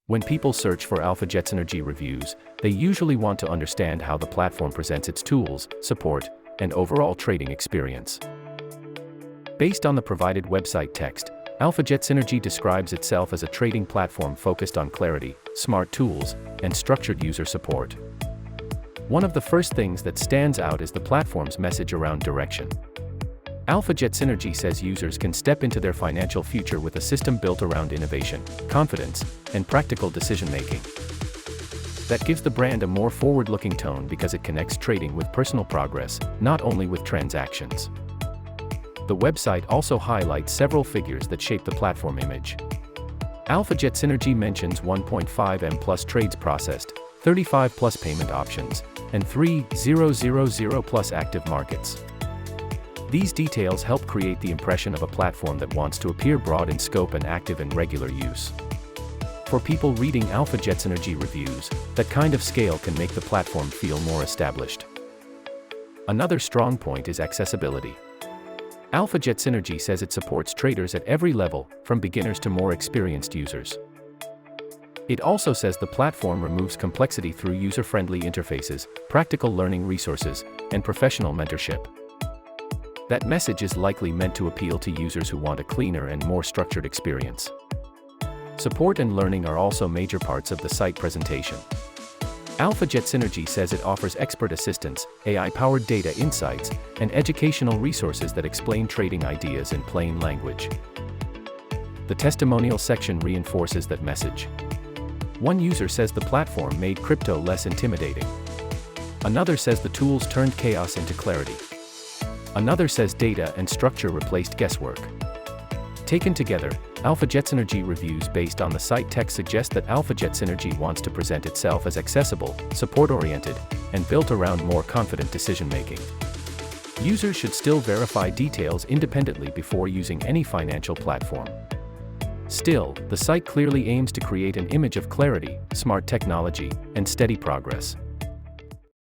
When people search for Alphajetsynergy reviews, they usually want to understand how the platform presents its tools, support, and overall trading experience. Based on the provided website text, Alphajetsynergy describes itself as a trading platform focused on clarity, smart tools, and structured user support. One of the first things that stands out is the platform's message around direction. Alphajetsynergy says users can step into their financial future with a system built around innovation, confidence, and practical decision-making. That gives the brand a more forward-looking tone because it connects trading with personal progress, not only with transactions. The website also highlights several figures that shape the platform image. Alphajetsynergy mentions 1.5 M plus trades processed, 35 plus payment options, and 3,000 plus active markets. These details help create the impression of a platform that wants to appear broad in scope and active in regular use. For people reading Alphajetsynergy reviews, that kind of scale can make the platform feel more established. Another strong point is accessibility. Alphajetsynergy says it supports traders at every level, from beginners to more experienced users. It also says the platform removes complexity through user-friendly interfaces, practical learning resources, and professional mentorship. That message is likely meant to appeal to users who want a cleaner and more structured experience. Support and learning are also major parts of the site presentation. Alphajetsynergy says it offers expert assistance, AI-powered data insights, and educational resources that explain trading ideas in plain language. The testimonial section reinforces that message. One user says the platform made crypto less intimidating. Another says the tools turned chaos into clarity. Another says data and structure replaced guesswork. Taken together, Alphajetsynergy reviews based on the site text suggest that Alphajetsynergy wants to present itself as accessible, support-oriented, and built around more confident decision-making. Users should still verify details independently before using any financial platform. Still, the site clearly aims to create an image of clarity, smart technology, and steady progress.